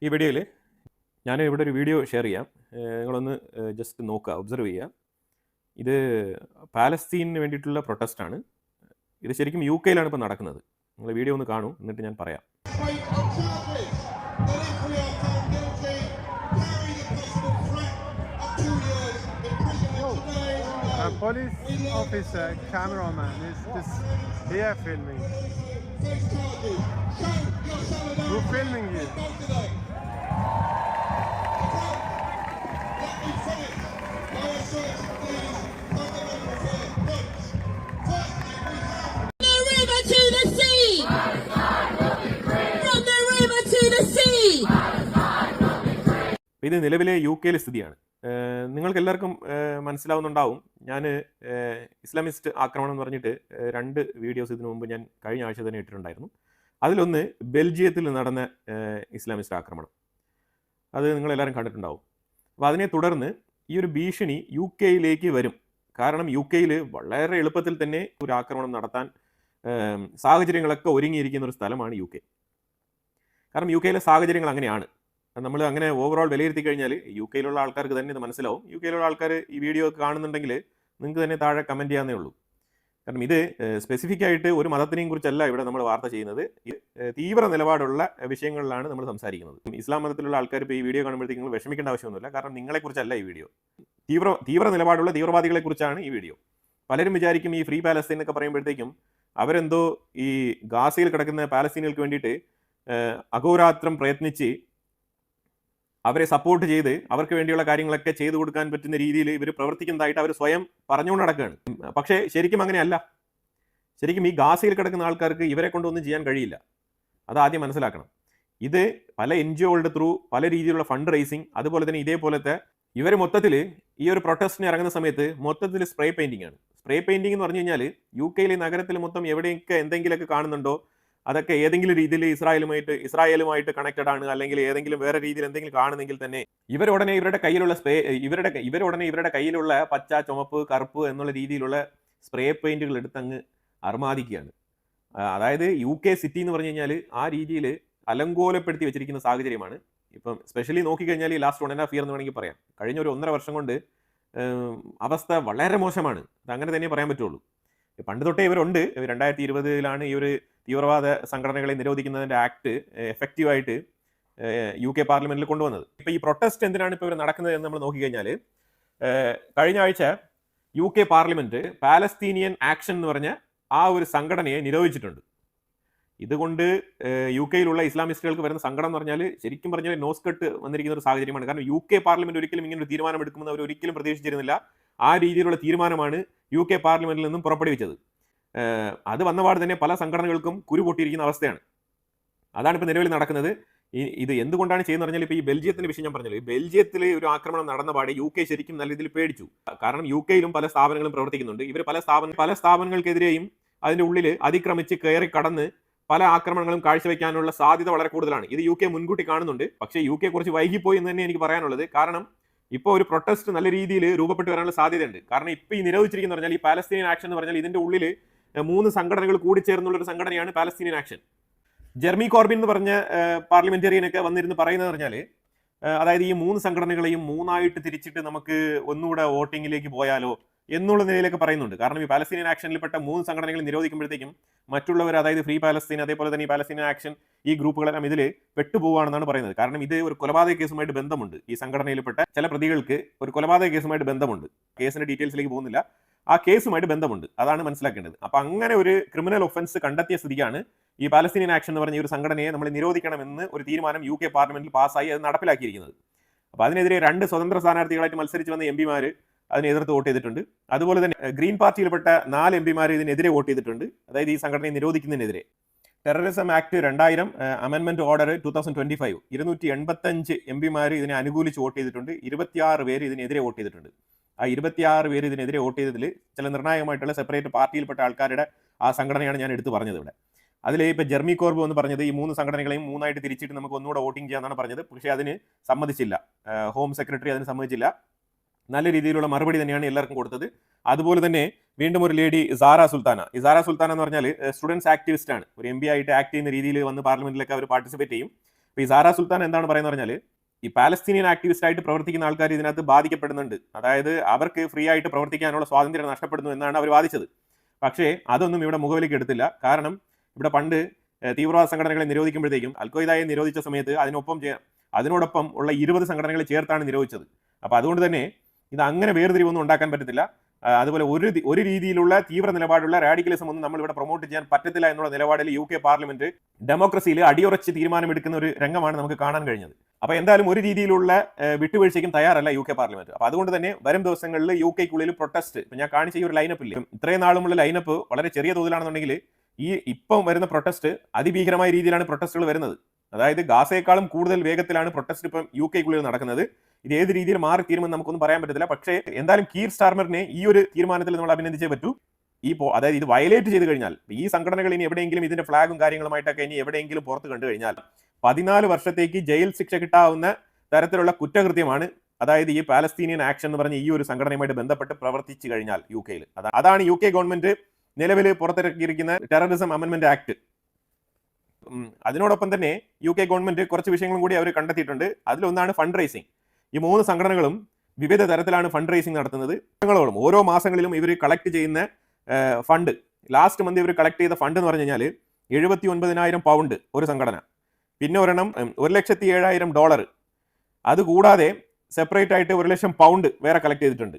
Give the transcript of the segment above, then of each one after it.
ഈ വീഡിയോയിൽ ഞാൻ ഇവിടെ ഒരു വീഡിയോ ഷെയർ ചെയ്യാം. നിങ്ങളൊന്ന് ജസ്റ്റ് നോക്കുക, ഒബ്സർവ് ചെയ്യുക. ഇത് പാലസ്തീനു വേണ്ടിയിട്ടുള്ള പ്രൊട്ടസ്റ്റാണ്. ഇത് ശരിക്കും UK-യിലാണ് ഇപ്പോൾ നടക്കുന്നത്. നിങ്ങൾ വീഡിയോ ഒന്ന് കാണൂ, എന്നിട്ട് ഞാൻ പറയാം. A police officer, cameraman is just here filming. Who's filming you? ഇത് നിലവിലെ UK-യിലെ സ്ഥിതിയാണ്. നിങ്ങൾക്ക് എല്ലാവർക്കും മനസ്സിലാവുന്നുണ്ടാവും. ഞാൻ ഇസ്ലാമിസ്റ്റ് ആക്രമണം എന്ന് പറഞ്ഞിട്ട് 2 വീഡിയോസ് ഇതിനു മുമ്പ് ഞാൻ കഴിഞ്ഞ ആഴ്ച തന്നെ ഇട്ടിട്ടുണ്ടായിരുന്നു. അതിലൊന്ന് ബെൽജിയത്തിൽ നടന്ന ഇസ്ലാമിസ്റ്റ് ആക്രമണം. അത് നിങ്ങളെല്ലാവരും കണ്ടിട്ടുണ്ടാവും. അപ്പോൾ അതിനെ തുടർന്ന് ഈ ഒരു ഭീഷണി UK-യിലേക്ക് വരും. കാരണം UK-യിൽ വളരെ എളുപ്പത്തിൽ തന്നെ ഒരു ആക്രമണം നടത്താൻ സാഹചര്യങ്ങളൊക്കെ ഒരുങ്ങിയിരിക്കുന്ന ഒരു സ്ഥലമാണ് UK. കാരണം UK-യിലെ സാഹചര്യങ്ങൾ അങ്ങനെയാണ്. നമ്മൾ അങ്ങനെ ഓവറോൾ വിലയിരുത്തി കഴിഞ്ഞാൽ UK-യിലുള്ള ആൾക്കാർക്ക് തന്നെ ഇത് മനസ്സിലാവും. UK-യിലുള്ള ആൾക്കാർ ഈ വീഡിയോ കാണുന്നുണ്ടെങ്കിൽ നിങ്ങൾക്ക് തന്നെ താഴെ കമൻറ്റ് ചെയ്യാവുന്നേ ഉള്ളൂ. കാരണം ഇത് സ്പെസിഫിക് ആയിട്ട് ഒരു മതത്തിനെയും കുറിച്ചല്ല ഇവിടെ നമ്മൾ വാർത്ത ചെയ്യുന്നത്. തീവ്ര നിലപാടുള്ള വിഷയങ്ങളിലാണ് നമ്മൾ സംസാരിക്കുന്നത്. ഇസ്ലാം മതത്തിലുള്ള ആൾക്കാർ ഇപ്പോൾ ഈ വീഡിയോ കാണുമ്പോഴത്തേക്ക് നിങ്ങൾ വിഷമിക്കേണ്ട ആവശ്യമൊന്നുമില്ല. കാരണം നിങ്ങളെക്കുറിച്ചല്ല ഈ വീഡിയോ. തീവ്ര നിലപാടുള്ള തീവ്രവാദികളെക്കുറിച്ചാണ് ഈ വീഡിയോ. പലരും വിചാരിക്കും ഈ ഫ്രീ പാലസ്തീൻ എന്നൊക്കെ പറയുമ്പോഴത്തേക്കും അവരെന്തോ ഈ ഗാസയിൽ കിടക്കുന്ന പാലസ്തീനുകൾക്ക് വേണ്ടിയിട്ട് അഹോരാത്രം പ്രയത്നിച്ച് അവരെ സപ്പോർട്ട് ചെയ്ത് അവർക്ക് വേണ്ടിയുള്ള കാര്യങ്ങളൊക്കെ ചെയ്തു കൊടുക്കാൻ പറ്റുന്ന രീതിയിൽ ഇവർ പ്രവർത്തിക്കുന്നതായിട്ട് അവർ സ്വയം പറഞ്ഞുകൊണ്ട് നടക്കുകയാണ്. പക്ഷേ ശരിക്കും അങ്ങനെയല്ല. ശരിക്കും ഈ ഗാസയിൽ കിടക്കുന്ന ആൾക്കാർക്ക് ഇവരെ കൊണ്ടൊന്നും ചെയ്യാൻ കഴിയില്ല. അത് ആദ്യം മനസ്സിലാക്കണം. ഇത് പല NGO-കളുടെ ത്രൂ പല രീതിയിലുള്ള ഫണ്ട് റേസിങ്, അതുപോലെ തന്നെ ഇതേപോലത്തെ ഇവർ മൊത്തത്തിൽ ഈ ഒരു പ്രൊട്ടസ്റ്റിന് ഇറങ്ങുന്ന സമയത്ത് മൊത്തത്തിൽ സ്പ്രേ പെയിൻറ്റിംഗ് ആണ്. സ്പ്രേ പെയിൻറ്റിംഗ് എന്ന് പറഞ്ഞു കഴിഞ്ഞാൽ UK-യിലെ നഗരത്തിൽ മൊത്തം എവിടെയൊക്കെ എന്തെങ്കിലുമൊക്കെ കാണുന്നുണ്ടോ അതൊക്കെ ഏതെങ്കിലും രീതിയിൽ ഇസ്രായേലുമായിട്ട് കണക്റ്റഡ് ആണ്, അല്ലെങ്കിൽ ഏതെങ്കിലും വേറെ രീതിയിൽ എന്തെങ്കിലും കാണുന്നെങ്കിൽ തന്നെ ഇവരുടനെ ഇവരുടെ കയ്യിലുള്ള പച്ച, ചുമപ്പ്, കറുപ്പ് എന്നുള്ള രീതിയിലുള്ള സ്പ്രേ പെയിന്റുകൾ എടുത്ത് അങ്ങ് അർമാദിക്കുകയാണ്. അതായത് UK സിറ്റി എന്ന് പറഞ്ഞു കഴിഞ്ഞാൽ ആ രീതിയിൽ അലങ്കോലപ്പെടുത്തി വെച്ചിരിക്കുന്ന സാഹചര്യമാണ്. ഇപ്പം സ്പെഷ്യലി നോക്കിക്കഴിഞ്ഞാൽ ലാസ്റ്റ് 1.5 year എന്ന് വേണമെങ്കിൽ പറയാം. കഴിഞ്ഞ ഒരു 1.5 വർഷം കൊണ്ട് അവസ്ഥ വളരെ മോശമാണ്. അതങ്ങനെ തന്നെ പറയാൻ പറ്റുള്ളൂ. പണ്ട് തൊട്ടേ ഇവരുണ്ട്. 2020-ലാണ് ഈ ഒരു തീവ്രവാദ സംഘടനകളെ നിരോധിക്കുന്നതിൻ്റെ ആക്ട് എഫക്റ്റീവായിട്ട് UK പാർലമെന്റിൽ കൊണ്ടുവന്നത്. ഇപ്പോൾ ഈ പ്രൊട്ടസ്റ്റ് എന്തിനാണ് ഇപ്പോൾ ഇവർ നടക്കുന്നത് എന്ന് നമ്മൾ നോക്കിക്കഴിഞ്ഞാൽ, കഴിഞ്ഞ ആഴ്ച UK പാർലമെന്റ് പാലസ്തീനിയൻ ആക്ഷൻ എന്ന് പറഞ്ഞ ആ ഒരു സംഘടനയെ നിരോധിച്ചിട്ടുണ്ട്. ഇതുകൊണ്ട് UK-യിലുള്ള ഇസ്ലാമിസ്റ്റുകൾക്ക് വരുന്ന സങ്കടം എന്ന് പറഞ്ഞാൽ ശരിക്കും പറഞ്ഞാൽ നോസ്കട്ട് വന്നിരിക്കുന്ന ഒരു സാഹചര്യമാണ്. കാരണം UK പാർലമെന്റ് ഒരിക്കലും ഇങ്ങനെ ഒരു തീരുമാനം എടുക്കുമെന്ന് അവർ ഒരിക്കലും പ്രതീക്ഷിച്ചിരുന്നില്ല. ആ രീതിയിലുള്ള തീരുമാനമാണ് UK പാർലമെന്റിൽ നിന്നും പുറപ്പെടുവിച്ചത്. അത് വന്നപാട് തന്നെ പല സംഘടനകൾക്കും കുരു പൊട്ടിയിരിക്കുന്ന അവസ്ഥയാണ്. അതാണ് ഇപ്പോൾ നിലവിൽ നടക്കുന്നത്. ഇത് എന്തുകൊണ്ടാണ് ചെയ്യുന്നത് പറഞ്ഞാൽ, ഇപ്പോൾ ഈ ബെൽജിയത്തിന്റെ വിഷയം ഞാൻ പറഞ്ഞല്ലോ, ഈ ബെൽജിയത്തിൽ ഒരു ആക്രമണം നടന്ന പാടെ UK ശരിക്കും നല്ല രീതിയിൽ പേടിച്ചു. കാരണം UK-യിലും പല സ്ഥാപനങ്ങളും പ്രവർത്തിക്കുന്നുണ്ട്. ഇവർ പല സ്ഥാപനങ്ങൾക്കെതിരെയും അതിന്റെ ഉള്ളിൽ അതിക്രമിച്ച് കയറി കടന്ന് പല ആക്രമണങ്ങളും കാഴ്ചവെക്കാനുള്ള സാധ്യത വളരെ കൂടുതലാണ്. ഇത് UK മുൻകൂട്ടി കാണുന്നുണ്ട്. പക്ഷേ UK കുറച്ച് വൈകിപ്പോയി എന്ന് തന്നെ എനിക്ക് പറയാനുള്ളത്. കാരണം ഇപ്പോൾ ഒരു പ്രൊട്ടസ്റ്റ് നല്ല രീതിയിൽ രൂപപ്പെട്ട് വരാനുള്ള സാധ്യതയുണ്ട്. കാരണം ഇപ്പോൾ ഈ നിരോധിച്ചിരിക്കുന്ന പറഞ്ഞാൽ ഈ പാലസ്തീനിയൻ ആക്ഷൻ എന്ന് പറഞ്ഞാൽ ഇതിന്റെ ഉള്ളിൽ 3 സംഘടനകൾ കൂടിച്ചേർന്നുള്ള ഒരു സംഘടനയാണ് പാലസ്തീനിയൻ ആക്ഷൻ. ജെർമി കോർബിൻ എന്ന് പറഞ്ഞ പാർലമെന്റേറിയനൊക്കെ വന്നിരുന്ന് പറയുന്നത് പറഞ്ഞാൽ, അതായത് ഈ 3 സംഘടനകളെയും 3ആയിട്ട് തിരിച്ചിട്ട് നമുക്ക് ഒന്നുകൂടെ വോട്ടിങ്ങിലേക്ക് പോയാലോ എന്നുള്ള നിലയിലൊക്കെ പറയുന്നുണ്ട്. കാരണം ഈ പാലസ്തീനിയൻ ആക്ഷനിൽപ്പെട്ട 3 സംഘടനകൾ നിരോധിക്കുമ്പോഴത്തേക്കും മറ്റുള്ളവർ, അതായത് ഫ്രീ പാലസ്തീൻ, അതേപോലെ തന്നെ ഈ പാലസ്തീനിയൻ ആക്ഷൻ, ഈ ഗ്രൂപ്പുകളെല്ലാം ഇതിൽ പെട്ടുപോകുകയാണെന്നാണ് പറയുന്നത്. കാരണം ഇത് ഒരു കൊലപാതക കേസുമായിട്ട് ബന്ധമുണ്ട്. ഈ സംഘടനയിൽപ്പെട്ട ചില പ്രതികൾക്ക് ഒരു കൊലപാതക കേസുമായിട്ട് ബന്ധമുണ്ട്. കേസിന്റെ ഡീറ്റെയിൽസിലേക്ക് പോകുന്നില്ല. ആ കേസുമായിട്ട് ബന്ധമുണ്ട്. അതാണ് മനസ്സിലാക്കേണ്ടത്. അപ്പം അങ്ങനെ ഒരു ക്രിമിനൽ ഒഫൻസ് കണ്ടെത്തിയ സ്ഥിതിയാണ് ഈ പാലസ്തീനിയൻ ആക്ഷൻ എന്ന് പറഞ്ഞ ഒരു സംഘടനയെ നമ്മൾ നിരോധിക്കണമെന്ന് ഒരു തീരുമാനം UK പാർലമെന്റിൽ പാസ്സായി അത് നടപ്പിലാക്കിയിരിക്കുന്നത്. അപ്പോൾ അതിനെതിരെ 2 സ്വതന്ത്ര സ്ഥാനാർത്ഥികളായിട്ട് മത്സരിച്ച് വന്ന MP-മാർ അതിനെ എതിർത്ത് വോട്ട് ചെയ്തിട്ടുണ്ട്. അതുപോലെ തന്നെ ഗ്രീൻ പാർട്ടിയിൽപ്പെട്ട 4 MP-മാർ ഇതിനെതിരെ വോട്ട് ചെയ്തിട്ടുണ്ട്. അതായത് ഈ സംഘടനയെ നിരോധിക്കുന്നതിനെതിരെ. ടെററിസം ആക്ട് 2000 അമെൻമെന്റ് ഓർഡർ 2025 285 MP-മാർ ഇതിനെ അനുകൂലിച്ച് വോട്ട് ചെയ്തിട്ടുണ്ട്. 26 പേര് ഇതിനെതിരെ വോട്ട് ചെയ്തിട്ടുണ്ട്. ആ 26 പേര് ഇതിനെതിരെ വോട്ട് ചെയ്തതിൽ ചില നിർണായകമായിട്ടുള്ള സെപ്പറേറ്റ് പാർട്ടിയിൽപ്പെട്ട ആൾക്കാരുടെ ആ സംഘടനയാണ് ഞാൻ എടുത്ത് പറഞ്ഞത് ഇവിടെ. അതിൽ ഇപ്പോൾ ജെർമി കോർബ് എന്ന് പറഞ്ഞത് ഈ 3 സംഘടനകളെയും 3ആയിട്ട് തിരിച്ചിട്ട് നമുക്ക് ഒന്നുകൂടെ വോട്ടിംഗ് ചെയ്യാമെന്നാണ് പറഞ്ഞത്. പക്ഷേ അതിന് സമ്മതിച്ചില്ല. ഹോം സെക്രട്ടറി അതിന് സമ്മതിച്ചില്ല. നല്ല രീതിയിലുള്ള മറുപടി തന്നെയാണ് എല്ലാവർക്കും കൊടുത്തത്. അതുപോലെ തന്നെ വീണ്ടും ഒരു ലേഡി സാറ സുൽത്താന. ഈ സാറ സുൽത്താന എന്ന് പറഞ്ഞാൽ സ്റ്റുഡൻസ് ആക്ടിവിസ്റ്റ് ആണ്. ഒരു MP ആയിട്ട് ആക്ട് ചെയ്യുന്ന രീതിയിൽ വന്ന് പാർലമെന്റിലൊക്കെ അവർ പാർട്ടിസിപ്പേറ്റ് ചെയ്യും. അപ്പോൾ ഈ സാറാ സുൽത്താൻ എന്താണ് പറയുന്നത് പറഞ്ഞാൽ ഈ പാലസ്തീനിയൻ ആക്ടിവിസ്റ്റ് ആയിട്ട് പ്രവർത്തിക്കുന്ന ആൾക്കാർ ഇതിനകത്ത് ബാധിക്കപ്പെടുന്നുണ്ട്. അതായത് അവർക്ക് ഫ്രീ ആയിട്ട് പ്രവർത്തിക്കാനുള്ള സ്വാതന്ത്ര്യം നഷ്ടപ്പെടുന്നു എന്നാണ് അവർ വാദിച്ചത്. പക്ഷേ അതൊന്നും ഇവിടെ മുഖവിലേക്ക് എടുത്തില്ല. കാരണം ഇവിടെ പണ്ട് തീവ്രവാദ സംഘടനകളെ നിരോധിക്കുമ്പോഴത്തേക്കും അൽഖ്വയ്ദയെ നിരോധിച്ച സമയത്ത് അതിനോടൊപ്പം ഉള്ള 20 സംഘടനകളെ ചേർത്താണ് നിരോധിച്ചത്. അപ്പോൾ അതുകൊണ്ട് തന്നെ ഇത് അങ്ങനെ വേർതിരിവൊന്നും ഉണ്ടാക്കാൻ പറ്റത്തില്ല. അതുപോലെ ഒരു രീതിയിലുള്ള തീവ്ര നിലപാടുള്ള റാഡിക്കലിസം ഒന്നും നമ്മൾ ഇവിടെ പ്രൊമോട്ട് ചെയ്യാൻ പറ്റത്തില്ല എന്നുള്ള നിലപാടിൽ UK പാർലമെന്റ് ഡെമോക്രസിയിൽ അടിയുറച്ച് തീരുമാനമെടുക്കുന്ന ഒരു രംഗമാണ് നമുക്ക് കാണാൻ കഴിഞ്ഞത്. അപ്പോൾ എന്തായാലും ഒരു രീതിയിലുള്ള വിട്ടുവീഴ്ചയ്ക്കും തയ്യാറല്ല UK പാർലമെന്റ്. അപ്പോൾ അതുകൊണ്ട് തന്നെ വരും ദിവസങ്ങളിൽ UKക്കുള്ളിൽ പ്രൊട്ടസ്റ്റ്, ഇപ്പം ഞാൻ കാണിച്ച ഈ ഒരു ലൈനപ്പ് ഇല്ല, ഇത്രയും നാളുമുള്ള ലൈനപ്പ് വളരെ ചെറിയ തോതിലാണെന്നുണ്ടെങ്കിൽ ഈ ഇപ്പം വരുന്ന പ്രൊട്ടസ്റ്റ് അതിഭീകരമായ രീതിയിലാണ് പ്രൊട്ടസ്റ്റുകൾ വരുന്നത്. അതായത് ഗാസയെക്കാളും കൂടുതൽ വേഗത്തിലാണ് പ്രൊട്ടസ്റ്റ് ഇപ്പം UKക്കുള്ളിൽ നടക്കുന്നത്. ഇത് ഏത് രീതിയിൽ മാറി തീരുമെന്ന് നമുക്കൊന്നും പറയാൻ പറ്റത്തില്ല. പക്ഷേ എന്തായാലും കീർ സ്റ്റാർമറിനെ ഈ ഒരു തീരുമാനത്തിൽ നമ്മൾ അഭിനന്ദിച്ചേ പറ്റൂ. അതായത് ഇത് വയലേറ്റ് ചെയ്ത് കഴിഞ്ഞാൽ ഈ സംഘടനകൾ ഇനി എവിടെയെങ്കിലും ഇതിന്റെ ഫ്ലാഗും കാര്യങ്ങളുമായിട്ടൊക്കെ ഇനി എവിടെയെങ്കിലും പുറത്ത് കണ്ടു കഴിഞ്ഞാൽ 14 വർഷത്തേക്ക് ജയിൽ ശിക്ഷ കിട്ടാവുന്ന തരത്തിലുള്ള കുറ്റകൃത്യമാണ്. അതായത് ഈ പാലസ്തീനിയൻ ആക്ഷൻ എന്ന് പറഞ്ഞ ഈ ഒരു സംഘടനയുമായിട്ട് ബന്ധപ്പെട്ട് പ്രവർത്തിച്ചു കഴിഞ്ഞാൽ UKയിൽ അതാണ് UK ഗവൺമെന്റ് നിലവിൽ പുറത്തിറക്കിയിരിക്കുന്ന ടെററിസം അമെൻമെന്റ് ആക്ട്. അതിനോടൊപ്പം തന്നെ UK ഗവൺമെന്റ് കുറച്ച് വിഷയങ്ങളും കൂടി അവർ കണ്ടെത്തിയിട്ടുണ്ട്. അതിലൊന്നാണ് ഫണ്ട് റൈസിങ്. ഈ 3 സംഘടനകളും വിവിധ തരത്തിലാണ് ഫണ്ട് റൈസിങ് നടത്തുന്നത്. ഓരോ മാസങ്ങളിലും ഇവർ കളക്ട് ചെയ്യുന്ന ഫണ്ട്, ലാസ്റ്റ് മന്ത് ഇവർ കളക്ട് ചെയ്ത ഫണ്ട് എന്ന് പറഞ്ഞു കഴിഞ്ഞാൽ 79,000 പൗണ്ട് ഒരു സംഘടന, പിന്നെ ഒരെണ്ണം $107,000. അതുകൂടാതെ സെപ്പറേറ്റ് ആയിട്ട് 1,00,000 പൗണ്ട് വേറെ കളക്ട് ചെയ്തിട്ടുണ്ട്.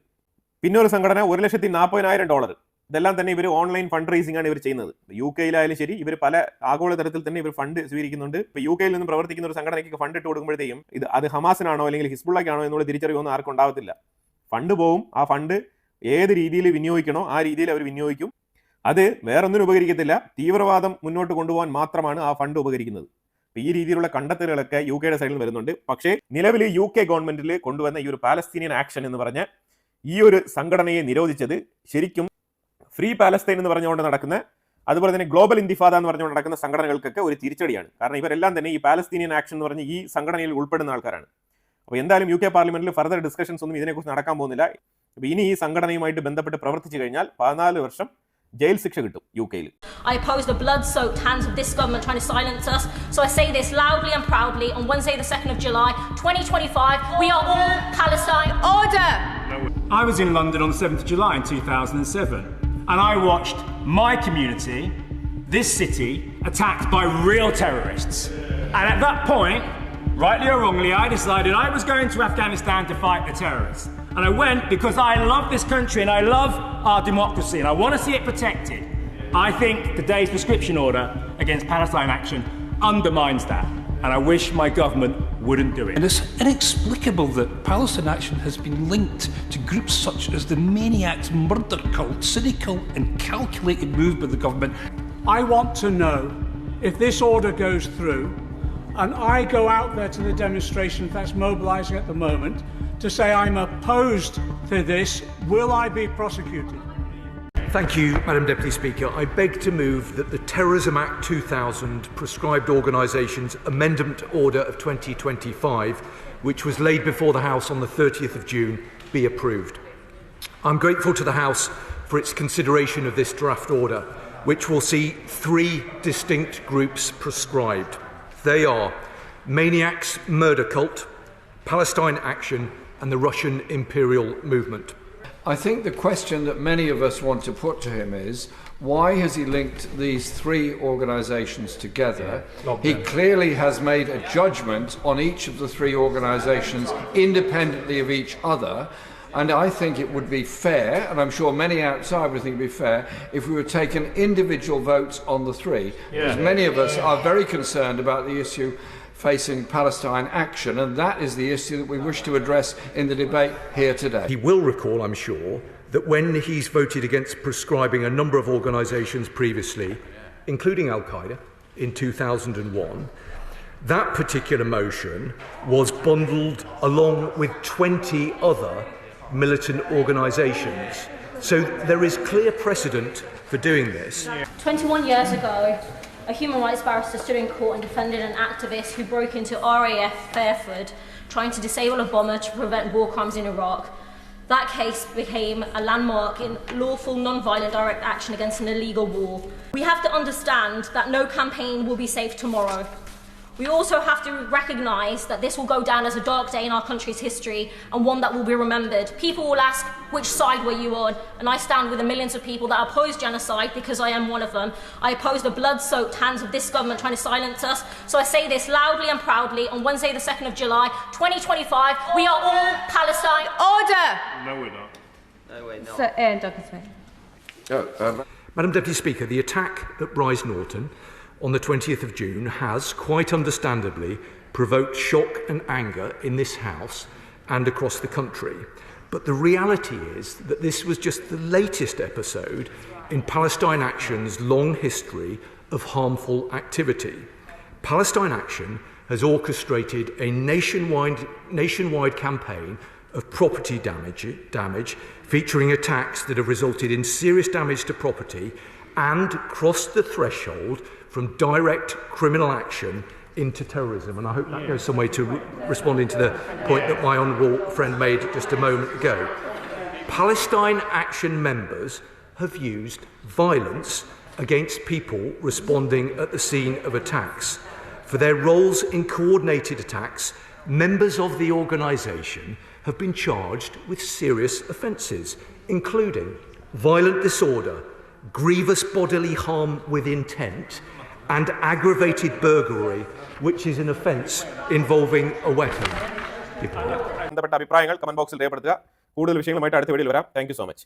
പിന്നെ ഒരു സംഘടന $140,000. ഇതെല്ലാം തന്നെ ഇവർ ഓൺലൈൻ ഫണ്ട് റൈസിംഗ് ആണ് ഇവർ ചെയ്യുന്നത്. UKയിലായാലും ശരി, ഇവർ പല ആഗോള തരത്തിൽ തന്നെ ഇവർ ഫണ്ട് സ്വീകരിക്കുന്നുണ്ട്. ഇപ്പോൾ UKയിൽ നിന്ന് പ്രവർത്തിക്കുന്ന ഒരു സംഘടനയ്ക്ക് ഫണ്ട് ഇട്ട് കൊടുക്കുമ്പോഴത്തേക്കും അത് ഹമാസിനാണോ അല്ലെങ്കിൽ ഹിസ്ബുള്ളയ്ക്കാണോ എന്നുള്ള തിരിച്ചറിവൊന്നും ആർക്കും ഉണ്ടാവത്തില്ല. ഫണ്ട് പോവും, ആ ഫണ്ട് ഏത് രീതിയിൽ വിനിയോഗിക്കണോ ആ രീതിയിൽ അവർ വിനിയോഗിക്കും. അത് വേറൊന്നിനും ഉപകരിക്കത്തില്ല, തീവ്രവാദം മുന്നോട്ട് കൊണ്ടുപോകാൻ മാത്രമാണ് ആ ഫണ്ട് ഉപകരിക്കുന്നത്. ഈ രീതിയിലുള്ള കണ്ടെത്തലുകളൊക്കെ UKയുടെ സൈഡിൽ വരുന്നുണ്ട്. പക്ഷേ നിലവിൽ UK ഗവൺമെന്റിൽ കൊണ്ടുവന്ന ഈ ഒരു പാലസ്തീനിയൻ ആക്ഷൻ എന്ന് പറഞ്ഞ ഈ ഒരു സംഘടനയെ നിരോധിച്ചത് ശരിക്കും ഫ്രീ പാലസ്തീൻ എന്ന് പറഞ്ഞുകൊണ്ട് നടക്കുന്ന, അതുപോലെ തന്നെ ഗ്ലോബൽ ഇന്തിഫാദ എന്ന് പറഞ്ഞുകൊണ്ട് നടക്കുന്ന സംഘടനകൾക്കൊക്കെ ഒരു തിരിച്ചടിയാണ്. കാരണം ഇവരെല്ലാം തന്നെ ഈ പാലസ്തീനിയൻ ആക്ഷൻ എന്ന് പറഞ്ഞ ഈ സംഘടനയിൽ ഉൾപ്പെടുന്ന ആൾക്കാരാണ്. അപ്പോൾ എന്തായാലും UK പാർലമെന്റിൽ ഫർദർ ഡിസ്കഷൻസ് ഒന്നും ഇതിനെക്കുറിച്ച് നടക്കാൻ പോകുന്നില്ല. അപ്പോൾ ഇനി ഈ സംഘടനയുമായിട്ട് ബന്ധപ്പെട്ട് പ്രവർത്തിച്ചു കഴിഞ്ഞാൽ 14 വർഷം ജയിൽ ശിക്ഷ കിട്ടും UKയിൽ. I oppose the blood-soaked hands of this government trying to silence us. So I say this loudly and proudly on Wednesday the 2nd of July 2025. We are all Palestine. Order! I was in London on the 7th of July in 2007 and I watched my community, this city, attacked by real terrorists. And at that point, rightly or wrongly, I decided I was going to Afghanistan to fight the terrorists. And I went because I love this country and I love our democracy and I want to see it protected. I think today's prescription order against Palestine Action undermines that. And I wish my government wouldn't do it. And it's inexplicable that Palestine Action has been linked to groups such as the Maniacs murder cult, cynical and calculated move by the government. I want to know if this order goes through and I go out there to the demonstration that's mobilising at the moment to say I'm opposed to this, will I be prosecuted? Thank you, Madam Deputy Speaker. I beg to move that the Terrorism Act 2000 Prescribed Organisations Amendment Order of 2025, which was laid before the House on the 30th of June, be approved. I'm grateful to the House for its consideration of this draft order, which will see 3 distinct groups prescribed. They are Maniacs Murder Cult, Palestine Action and the Russian Imperial Movement. I think the question that many of us want to put to him is, why has he linked these 3 organisations together? He clearly has made a judgment on each of the 3 organisations independently of each other. And I think it would be fair, and I'm sure many outside would think it would be fair, if we were taking individual votes on the 3. Because many of us are very concerned about the issue facing Palestine Action, and that is the issue that we wish to address in the debate here today. He will recall, I'm sure, that when he's voted against prescribing a number of organisations previously, including Al-Qaeda in 2001, that particular motion was bundled along with 20 other militant organisations. So there is clear precedent for doing this. 21 years ago, a human rights barrister stood in court and defended an activist who broke into RAF Fairford trying to disable a bomber to prevent war crimes in Iraq. That case became a landmark in lawful, non-violent direct action against an illegal war. We have to understand that no campaign will be safe tomorrow. We also have to recognise that this will go down as a dark day in our country's history and one that will be remembered. People will ask, which side were you on? And I stand with the millions of people that oppose genocide because I am one of them. I oppose the blood-soaked hands of this government trying to silence us. So I say this loudly and proudly on Wednesday the 2nd of July, 2025, we are all Palestine. Order! No, we're not. No, we're not. Sir Ian Douglas-Smith. Madam Deputy Speaker, the attack at Rise Norton on the 20th of June has, quite understandably, provoked shock and anger in this House and across the country. But the reality is that this was just the latest episode in Palestine Action's long history of harmful activity. Palestine Action has orchestrated a nationwide campaign of property damage featuring attacks that have resulted in serious damage to property and crossed the threshold from direct criminal action into terrorism. And I hope that goes some way to responding to the point that my honourable friend made just a moment ago. Palestine Action members have used violence against people responding at the scene of attacks. For their roles in coordinated attacks, members of the organisation have been charged with serious offences, including violent disorder, grievous bodily harm with intent, and aggravated burglary, which is an offence involving a weapon. ബന്ധപ്പെട്ട അഭിപ്രായങ്ങൾ comment ബോക്സിൽ രേഖപ്പെടുത്തുക. കൂടുതൽ വിഷയങ്ങളുമായിട്ട് അടുത്ത വീഡിയോയിൽ വരാം. Thank you so much.